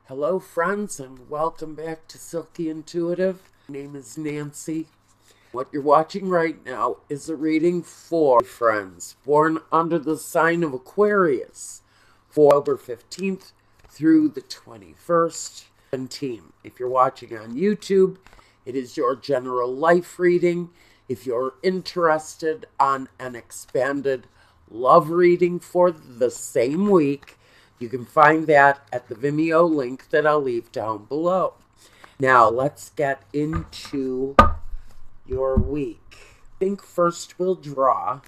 Hello friends, and welcome back to Silky Intuitive. My name is Nancy. What you're watching right now is a reading for friends born under the sign of Aquarius for October 15th through the 21st. If you're watching on YouTube, it is your general life reading. If you're interested on an expanded love reading for the same week, you can find that at the Vimeo link that I'll leave down below. Now, let's get into your week. I think first we'll draw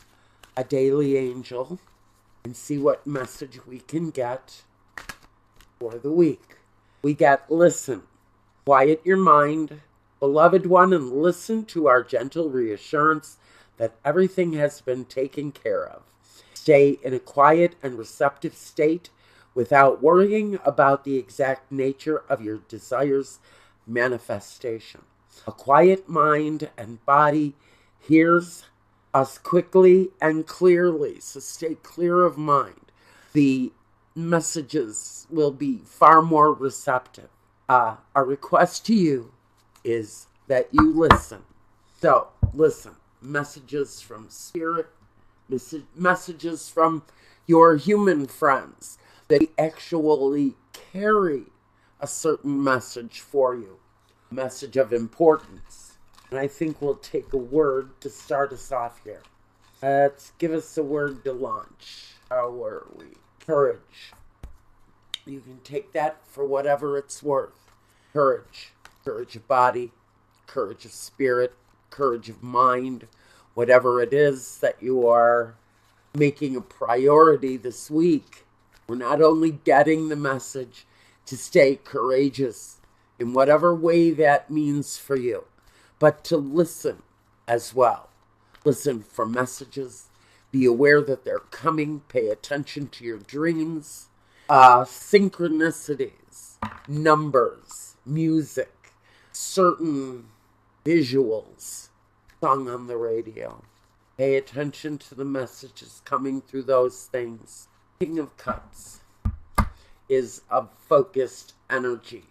a daily angel and see what message we can get for the week. We get listen. Quiet your mind, beloved one, and listen to our gentle reassurance that everything has been taken care of. Stay in a quiet and receptive state without worrying about the exact nature of your desire's manifestation. A quiet mind and body hears us quickly and clearly, so stay clear of mind. The messages will be far more receptive. Our request to you is that you listen. So, listen. Messages from spirit, messages from your human friends. They actually carry a certain message for you, a message of importance. And I think we'll take a word to start us off here. Let's give us a word to launch. How were we? Courage. You can take that for whatever it's worth. Courage. Courage of body, courage of spirit, courage of mind, whatever it is that you are making a priority this week. We're not only getting the message to stay courageous in whatever way that means for you, but to listen as well. Listen for messages. Be aware that they're coming. Pay attention to your dreams. Synchronicities, numbers, music, certain visuals, sung on the radio. Pay attention to the messages coming through those things. King of Cups is a focused energy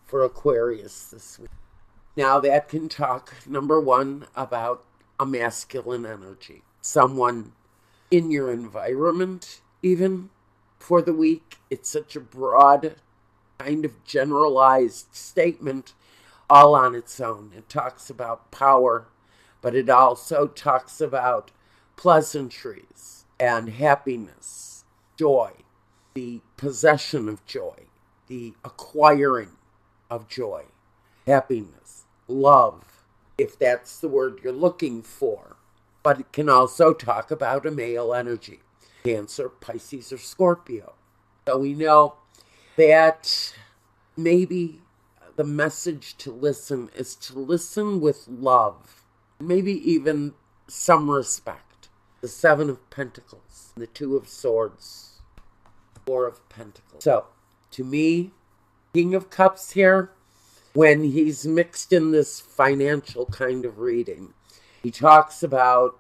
for Aquarius this week. Now that can talk, number one, about a masculine energy. Someone in your environment, even for the week. It's such a broad, kind of generalized statement all on its own. It talks about power, but it also talks about pleasantries and happiness, joy, the possession of joy, the acquiring of joy, happiness, love, if that's the word you're looking for. But it can also talk about a male energy, Cancer, Pisces, or Scorpio. So we know that maybe the message to listen is to listen with love, maybe even some respect. The Seven of Pentacles, the Two of Swords, Four of Pentacles. So, to me, King of Cups here, when he's mixed in this financial kind of reading, he talks about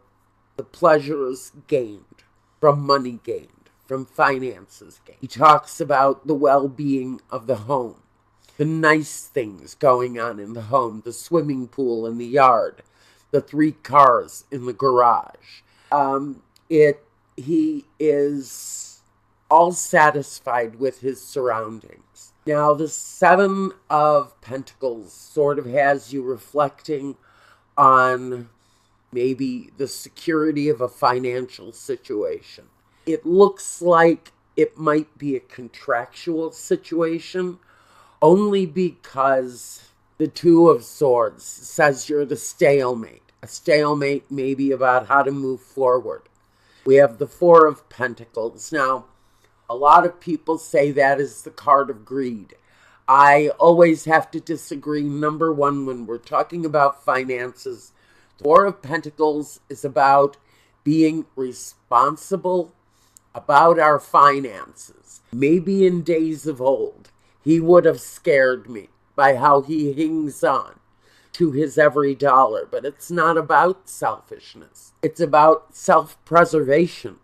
the pleasures gained from money gained, from finances gained. He talks about the well-being of the home, the nice things going on in the home, the swimming pool in the yard, the 3 cars in the garage. He is all satisfied with his surroundings. Now, the Seven of Pentacles sort of has you reflecting on maybe the security of a financial situation. It looks like it might be a contractual situation, only because the Two of Swords says you're the stalemate. A stalemate may be about how to move forward. We have the Four of Pentacles. Now, a lot of people say that is the card of greed. I always have to disagree. Number one, when we're talking about finances, the Four of Pentacles is about being responsible about our finances. Maybe in days of old, he would have scared me by how he hangs on to his every dollar. But it's not about selfishness. It's about self-preservation.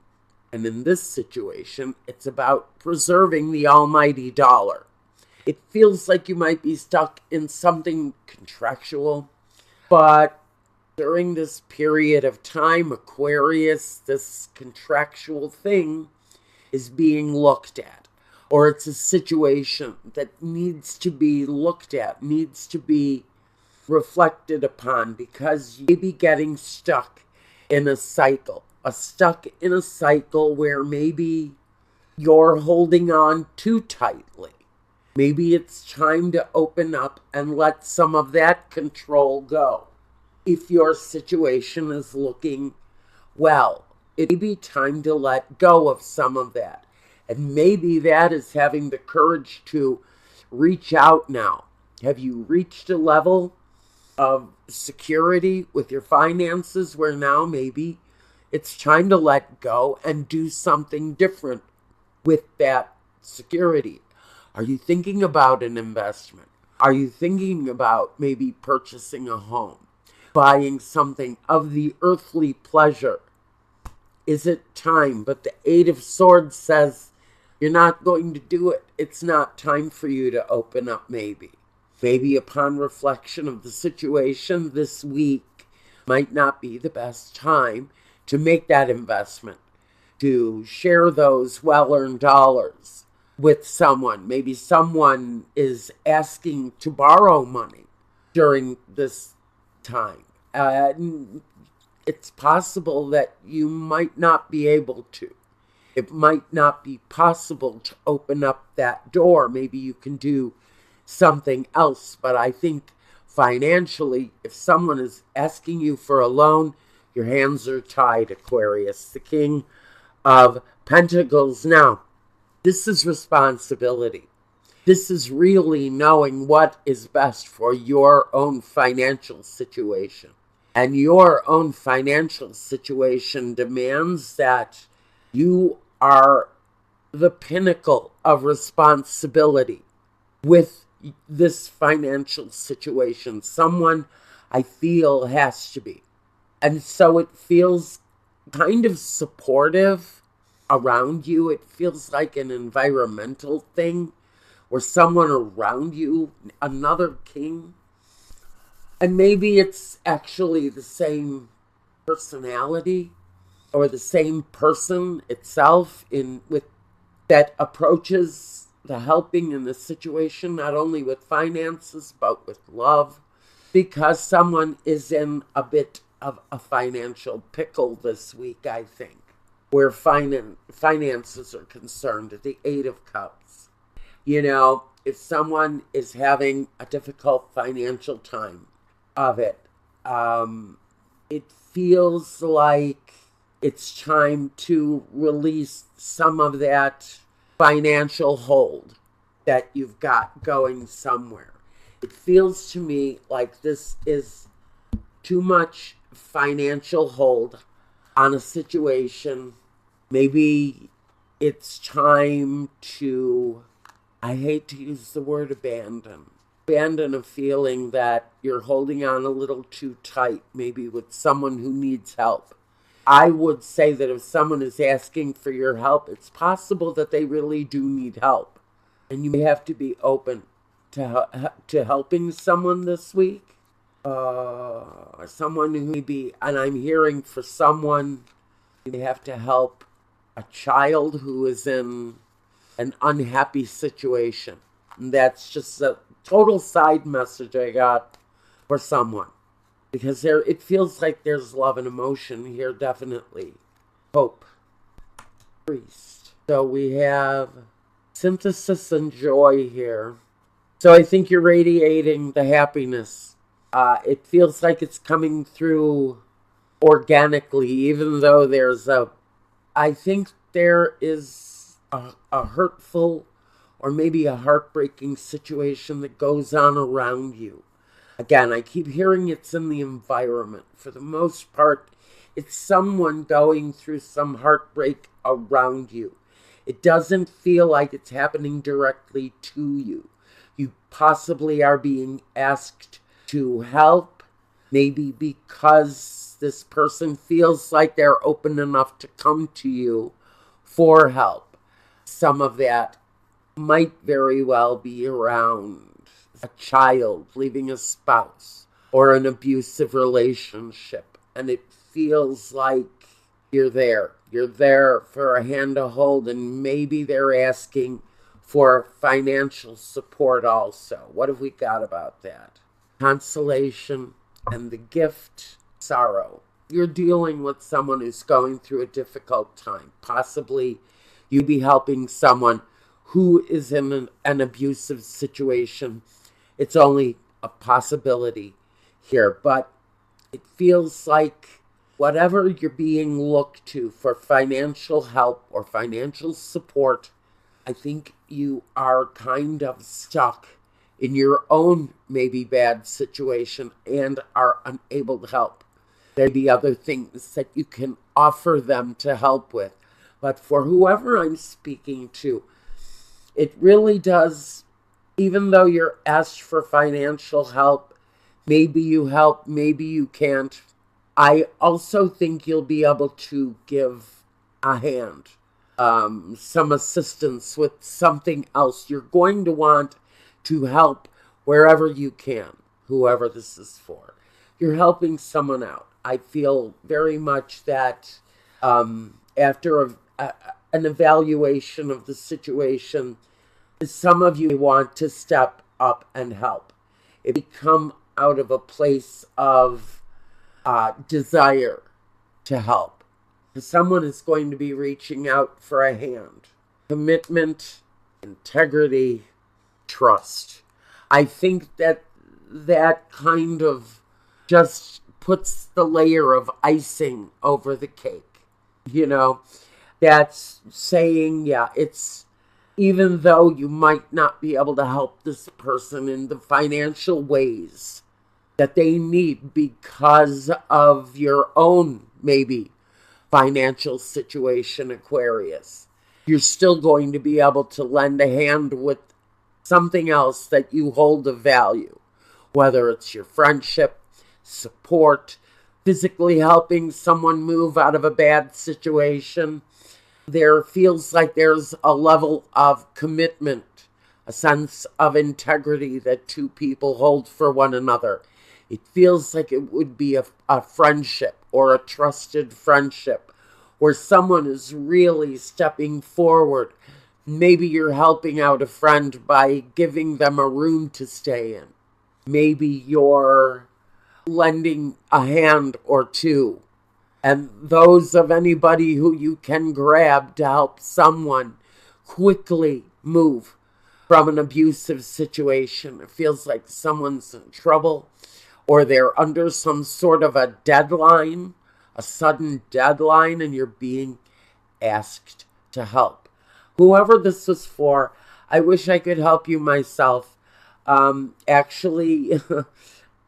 And in this situation, it's about preserving the almighty dollar. It feels like you might be stuck in something contractual, but during this period of time, Aquarius, this contractual thing is being looked at, or it's a situation that needs to be looked at, needs to be reflected upon, because you may be getting stuck in a cycle, where maybe you're holding on too tightly. Maybe it's time to open up and let some of that control go. If your situation is looking well, it may be time to let go of some of that. And maybe that is having the courage to reach out now. Have you reached a level of security with your finances where now maybe it's time to let go and do something different with that security? Are you thinking about an investment? Are you thinking about maybe purchasing a home, buying something of the earthly pleasure? Is it time? But the Eight of Swords says you're not going to do it. It's not time for you to open up maybe. Maybe upon reflection of the situation this week might not be the best time to make that investment, to share those well-earned dollars with someone. Maybe someone is asking to borrow money during this time. It's possible that you might not be able to. It might not be possible to open up that door. Maybe you can do something else. But I think financially, if someone is asking you for a loan, your hands are tied, Aquarius. The King of Pentacles. Now, this is responsibility. This is really knowing what is best for your own financial situation. And your own financial situation demands that you are the pinnacle of responsibility with this financial situation. Someone, I feel, has to be. And so it feels kind of supportive around you. It feels like an environmental thing where someone around you, another king, and maybe it's actually the same personality or the same person itself with that approaches the helping in the situation, not only with finances but with love, because someone is in a bit of a financial pickle this week, I think, where finances are concerned, the Eight of Cups. You know, if someone is having a difficult financial time of it, it feels like it's time to release some of that financial hold that you've got going somewhere. It feels to me like this is too much financial hold on a situation. Maybe it's time to, I hate to use the word abandon a feeling that you're holding on a little too tight, maybe with someone who needs help. I would say that if someone is asking for your help, it's possible that they really do need help. And you may have to be open to helping someone this week. Someone who may be, and I'm hearing for someone, you may have to help a child who is in an unhappy situation. And that's just a total side message I got for someone. Because it feels like there's love and emotion here, definitely. Hope. Priest. So we have synthesis and joy here. So I think you're radiating the happiness. It feels like it's coming through organically, even though I think there is a hurtful or maybe a heartbreaking situation that goes on around you. Again, I keep hearing it's in the environment. For the most part, it's someone going through some heartbreak around you. It doesn't feel like it's happening directly to you. You possibly are being asked to help, maybe because this person feels like they're open enough to come to you for help. Some of that might very well be around a child leaving a spouse or an abusive relationship, and it feels like you're there. You're there for a hand to hold, and maybe they're asking for financial support also. What have we got about that? Consolation and the gift, sorrow. You're dealing with someone who's going through a difficult time. Possibly you be helping someone who is in an abusive situation. It's only a possibility here, but it feels like whatever you're being looked to for financial help or financial support, I think you are kind of stuck in your own maybe bad situation and are unable to help. There may be other things that you can offer them to help with. But for whoever I'm speaking to, it really does, even though you're asked for financial help, maybe you help, maybe you can't. I also think you'll be able to give a hand, some assistance with something else. You're going to want to help wherever you can, whoever this is for. You're helping someone out. I feel very much that after an evaluation of the situation, some of you want to step up and help. It may come out of a place of desire to help. Someone is going to be reaching out for a hand. Commitment, integrity, trust. I think that kind of just puts the layer of icing over the cake. That's saying, yeah, it's, even though you might not be able to help this person in the financial ways that they need because of your own, maybe, financial situation, Aquarius, you're still going to be able to lend a hand with something else that you hold of value, whether it's your friendship, support, physically helping someone move out of a bad situation. There feels like there's a level of commitment, a sense of integrity that two people hold for one another. It feels like it would be a friendship or a trusted friendship where someone is really stepping forward. Maybe you're helping out a friend by giving them a room to stay in. Maybe you're lending a hand or two. And those of anybody who you can grab to help someone quickly move from an abusive situation. It feels like someone's in trouble or they're under some sort of a deadline, a sudden deadline, and you're being asked to help. Whoever this was for, I wish I could help you myself. Actually,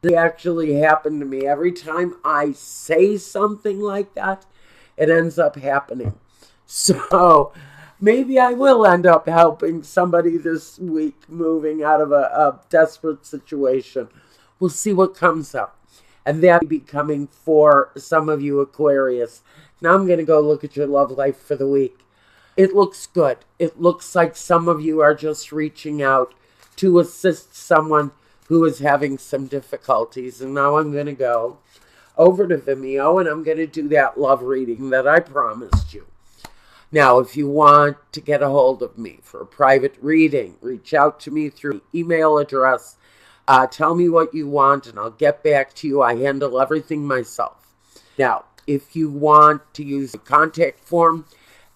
it actually happened to me. Every time I say something like that, it ends up happening. So maybe I will end up helping somebody this week moving out of a desperate situation. We'll see what comes up. And that may be coming for some of you Aquarius. Now I'm going to go look at your love life for the week. It looks good. It looks like some of you are just reaching out to assist someone who is having some difficulties. And now I'm going to go over to Vimeo and I'm going to do that love reading that I promised you. Now, if you want to get a hold of me for a private reading, reach out to me through email address. Tell me what you want and I'll get back to you. I handle everything myself. Now, if you want to use the contact form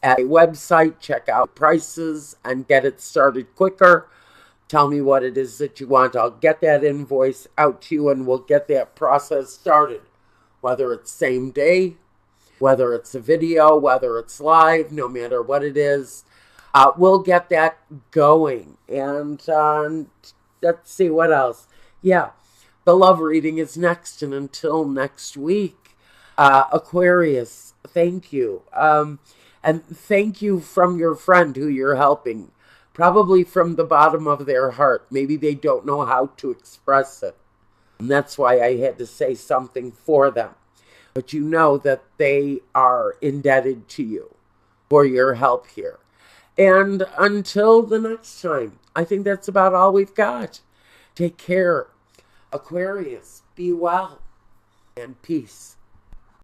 at a website, check out prices and get it started quicker. Tell me what it is that you want. I'll get that invoice out to you and we'll get that process started. Whether it's same day, whether it's a video, whether it's live, no matter what it is, we'll get that going. And let's see what else. Yeah, the love reading is next. And until next week, Aquarius, thank you. And thank you from your friend who you're helping. Probably from the bottom of their heart. Maybe they don't know how to express it. And that's why I had to say something for them. But you know that they are indebted to you for your help here. And until the next time, I think that's about all we've got. Take care. Aquarius, be well, and peace.